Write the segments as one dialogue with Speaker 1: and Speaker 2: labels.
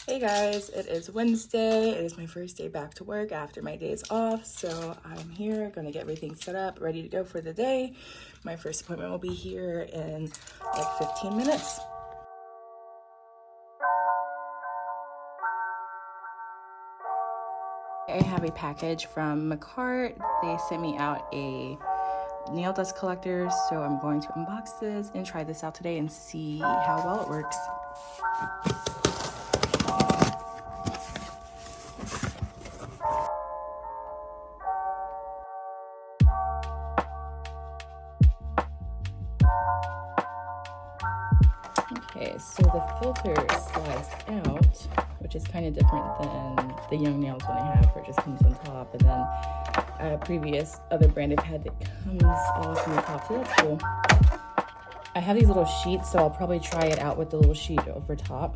Speaker 1: Hey guys, it is Wednesday. It is my first day back to work after my days off. So I'm here, gonna get everything set up, ready to go for the day. My first appointment will be here in like 15 minutes. I have a package from Makartt. They sent me out a nail dust collector, so I'm going to unbox this and try this out today and see how well it works. Okay, so the filter slides out, which is kind of different than the Young Nails one I have, where it just comes on top, and then a previous other brand I've had that comes off from the top, so that's cool. I have these little sheets, so I'll probably try it out with the little sheet over top.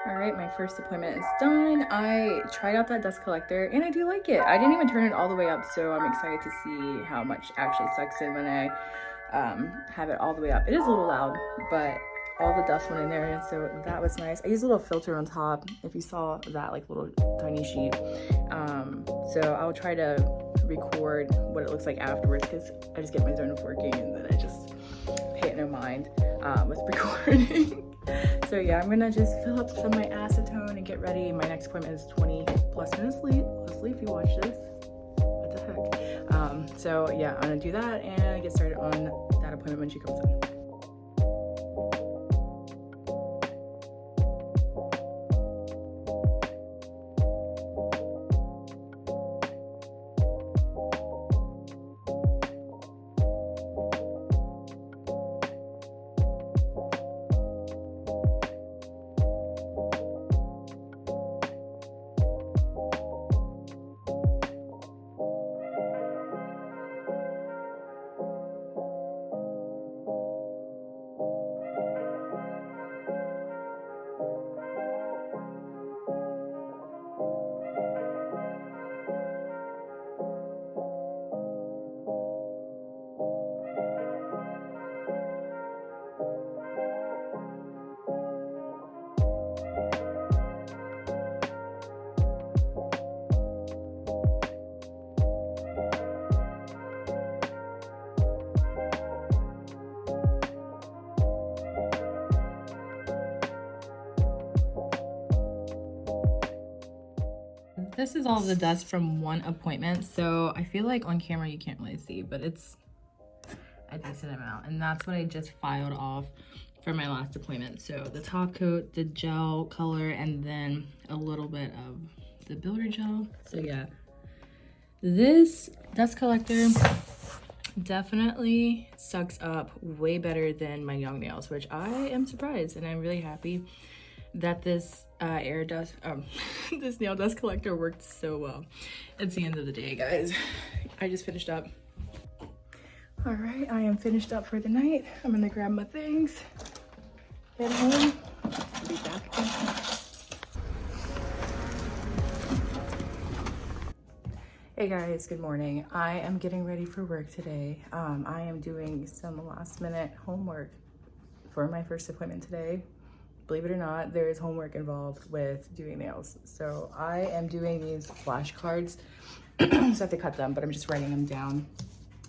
Speaker 1: All right, my first appointment is done. I tried out that dust collector and I do like it. I didn't even turn it all the way up, so I'm excited to see how much actually sucks in when I have it all the way up. It is a little loud, but all the dust went in there, and so that was nice. I used a little filter on top, if you saw that, like little tiny sheet. So I'll try to record what it looks like afterwards, because I just get my zone of working and then I just pay it no mind with recording. So yeah, I'm gonna just fill up some of my acetone and get ready. My next appointment is 20 plus minutes late. Leslie, if you watch this, what the heck? So yeah, I'm gonna do that and get started on that appointment when she comes in. This is all the dust from one appointment, so I feel like on camera you can't really see, but it's a decent amount, and that's what I just filed off for my last appointment. So the top coat, the gel color, and then a little bit of the builder gel. So yeah, This dust collector definitely sucks up way better than my Young nails, which I am surprised, and I'm really happy that this this nail dust collector worked so well. It's the end of the day, guys. I just finished up. All right, I am finished up for the night. I'm gonna grab my things, head home, be back. Hey guys, good morning. I am getting ready for work today. I am doing some last minute homework for my first appointment today. Believe it or not, there is homework involved with doing nails. So I am doing these flashcards. So I have to cut them, but I'm just writing them down.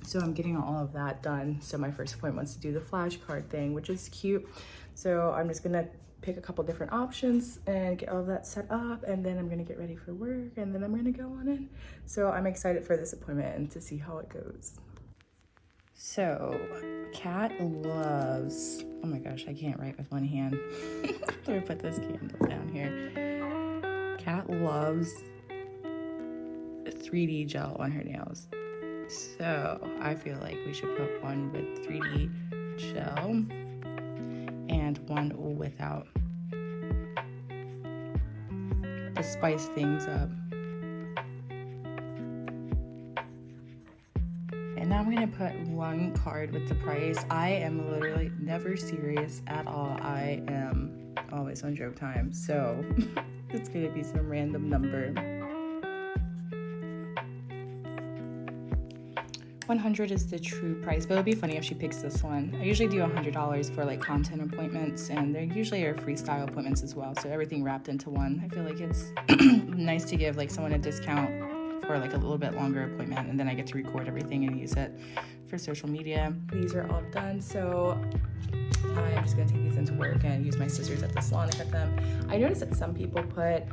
Speaker 1: So I'm getting all of that done. So my first appointment was to do the flashcard thing, which is cute. So I'm just gonna pick a couple different options and get all of that set up, and then I'm gonna get ready for work, and then I'm gonna go on in. So I'm excited for this appointment and to see how it goes. So Kat loves, oh my gosh, I can't write with one hand. Let me put this candle down here. Kat loves 3D gel on her nails. So I feel like we should put one with 3D gel and one without, to spice things up. And now I'm gonna put one card with the price. I am literally never serious at all. I am always on joke time, so it's gonna be some random number. 100 is the true price, but it'll be funny if she picks this one. I usually do $100 for like content appointments, and there usually are freestyle appointments as well, so everything wrapped into one. I feel like it's nice to give like someone a discount for like a little bit longer appointment, and then I get to record everything and use it for social media. These are all done, so I'm just gonna take these into work and use my scissors at the salon to cut them. I noticed that some people put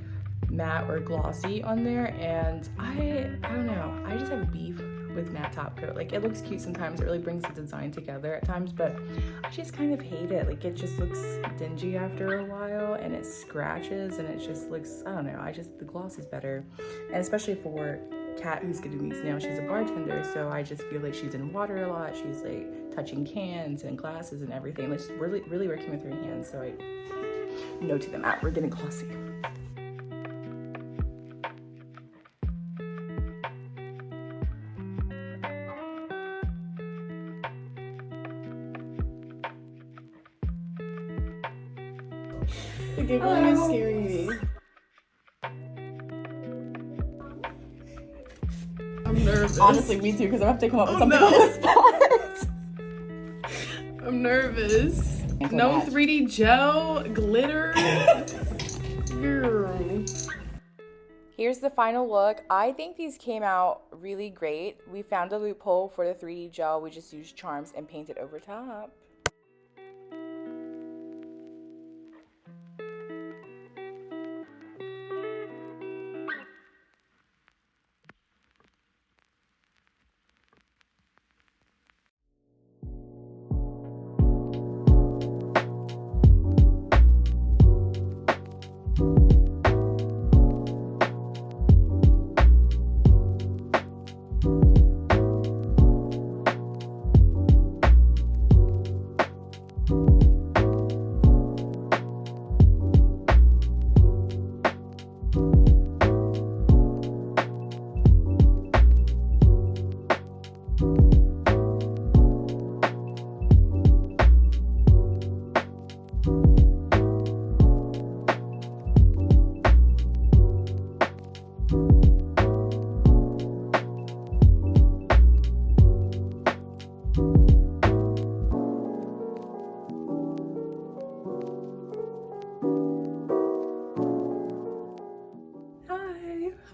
Speaker 1: matte or glossy on there, and I don't know, I just have beef with matte top coat. Like, it looks cute sometimes, it really brings the design together at times, but I just kind of hate it. Like, it just looks dingy after a while, and it scratches, and it just looks, I don't know, the gloss is better. And especially for Kat, who's gonna do these nails, she's a bartender, so I just feel like she's in water a lot. She's like touching cans and glasses and everything. Like, she's really working with her hands, so I know to them out, we're getting glossy. The giggling is scaring me. I'm nervous. Honestly, me too, because I'm gonna have to come up with something on the spot. I'm nervous. No 3D gel, glitter. Girl. Here's the final look. I think these came out really great. We found a loophole for the 3D gel. We just used charms and painted over top.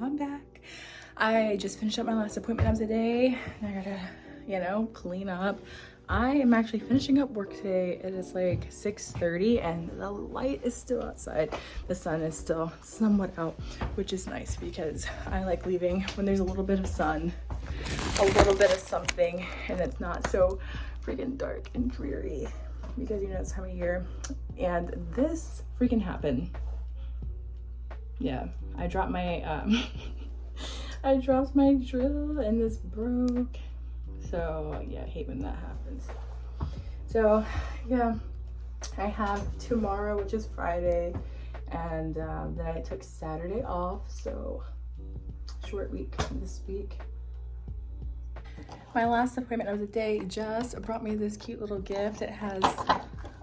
Speaker 1: I'm back. I just finished up my last appointment of the day. I gotta, you know, clean up. I am actually finishing up work today. It is like 6:30 and the light is still outside. The sun is still somewhat out, which is nice because I like leaving when there's a little bit of sun, a little bit of something, and it's not so freaking dark and dreary because, you know, it's time of year. And this freaking happened. Yeah, I dropped my I dropped my drill and this broke. So yeah, I hate when that happens. So yeah, I have tomorrow, which is Friday, and then I took Saturday off, so short week this week. My last appointment of the day just brought me this cute little gift. It has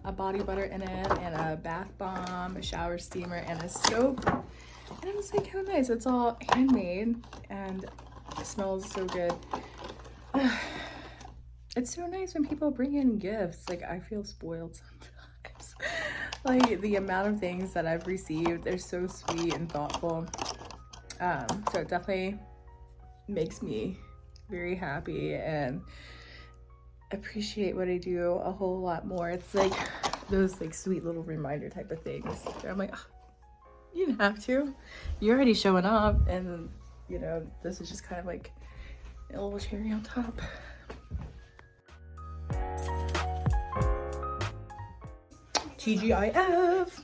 Speaker 1: a body butter in it and a bath bomb, a shower steamer, and a soap. And I was like, how nice. It's all handmade and it smells so good. It's so nice when people bring in gifts. Like, I feel spoiled sometimes. Like, the amount of things that I've received, they're so sweet and thoughtful. So it definitely makes me very happy and appreciate what I do a whole lot more. It's like those like sweet little reminder type of things. I'm like, oh, you didn't have to. You're already showing up, and you know, this is just kind of like a little cherry on top. TGIF.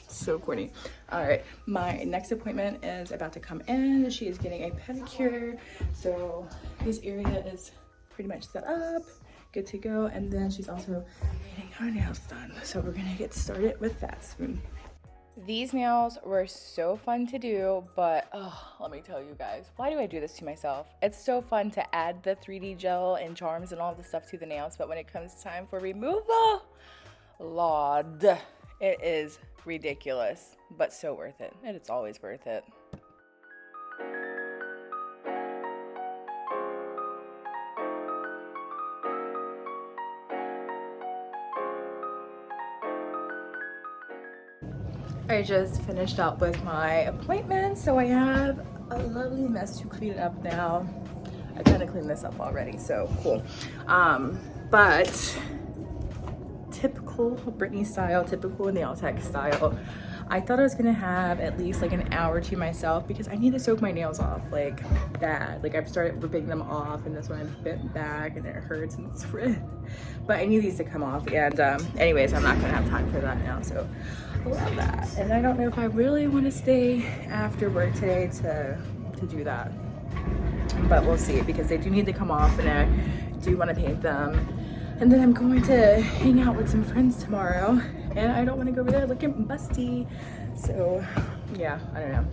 Speaker 1: So corny. All right, my next appointment is about to come in. She is getting a pedicure, so this area is pretty much set up, good to go. And then she's also getting her nails done, so we're gonna get started with that soon. These nails were so fun to do, but oh, let me tell you guys, why do I do this to myself? It's so fun to add the 3D gel and charms and all the stuff to the nails, but when it comes time for removal, Lord, it is ridiculous, but so worth it, and it's always worth it. I just finished up with my appointment, so I have a lovely mess to clean up now. I kind of cleaned this up already, so cool. But typical Britney style, typical nail tech style, I thought I was gonna have at least like an hour to myself because I need to soak my nails off like bad. Like I've started ripping them off, and this one I bent back and it hurts and it's red. But I need these to come off, and anyways, I'm not gonna have time for that now, so I love that. And I don't know if I really want to stay after work today to do that, but we'll see, because they do need to come off and I do want to paint them. And then I'm going to hang out with some friends tomorrow, and I don't want to go over there looking busty. So yeah, I don't know.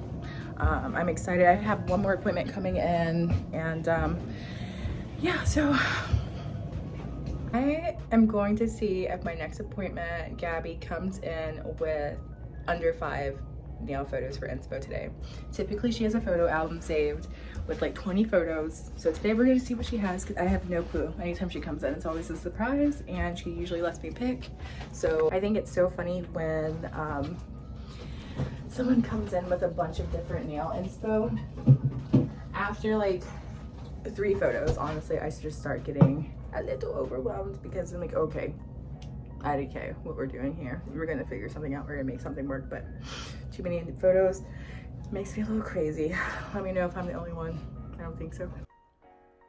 Speaker 1: I'm excited. I have one more appointment coming in, and yeah, so I am going to see if my next appointment, Gabby comes in with under 5 nail photos for inspo today. Typically she has a photo album saved with like 20 photos. So today we're gonna see what she has, because I have no clue. Anytime she comes in, it's always a surprise, and she usually lets me pick. So I think it's so funny when someone comes in with a bunch of different nail inspo. After like 3 photos, honestly, I just start getting a little overwhelmed, because I'm like, okay, IDK, what we're doing here. We're gonna figure something out. We're gonna make something work, but too many photos makes me a little crazy. Let me know if I'm the only one. I don't think so.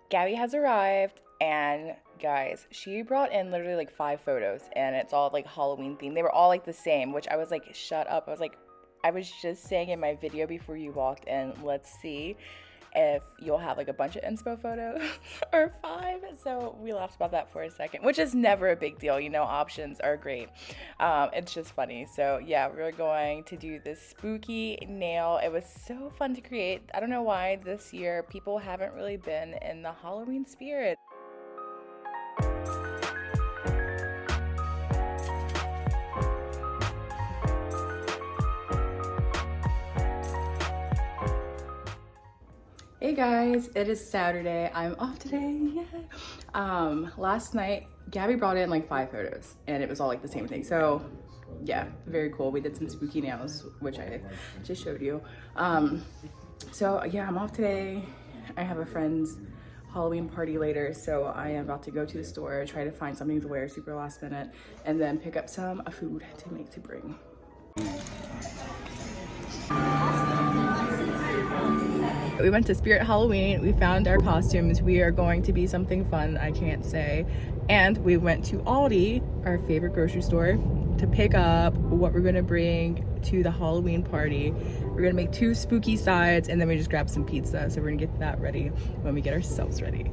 Speaker 1: Gabby has arrived, and guys, she brought in literally like 5 photos, and it's all like Halloween themed. They were all like the same, which I was like, shut up. I was like, I was just saying in my video before you walked in, let's see if you'll have like a bunch of inspo photos or 5. So we laughed about that for a second, which is never a big deal, you know, options are great. It's just funny. So yeah, we're going to do this spooky nail. It was so fun to create. I don't know why this year people haven't really been in the Halloween spirit. Hey guys, it is Saturday. I'm off today. Yeah. Last night Gabby brought in like 5 photos, and it was all like the same thing. So yeah, very cool. We did some spooky nails, which I just showed you. So yeah, I'm off today. I have a friend's Halloween party later, so I am about to go to the store, try to find something to wear super last minute, and then pick up some food to make to bring. We went to Spirit Halloween. We found our costumes. We are going to be something fun, I can't say. And we went to Aldi, our favorite grocery store, to pick up what we're gonna bring to the Halloween party. We're gonna make 2 spooky sides and then we just grab some pizza. So we're gonna get that ready when we get ourselves ready.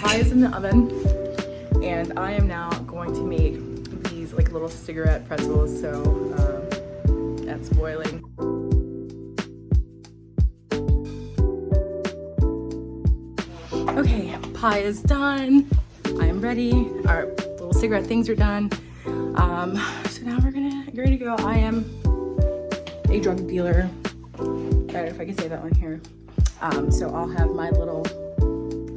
Speaker 1: Pie is in the oven, and I am now going to make these like little cigarette pretzels. So that's boiling. Okay, pie is done. I am ready. Our little cigarette things are done. So now we're gonna get ready to go. I am a drug dealer. I don't know if I can say that on here. So I'll have my little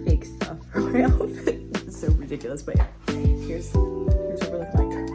Speaker 1: fake stuff for my outfit. It's so ridiculous, but yeah, here's what we're looking like.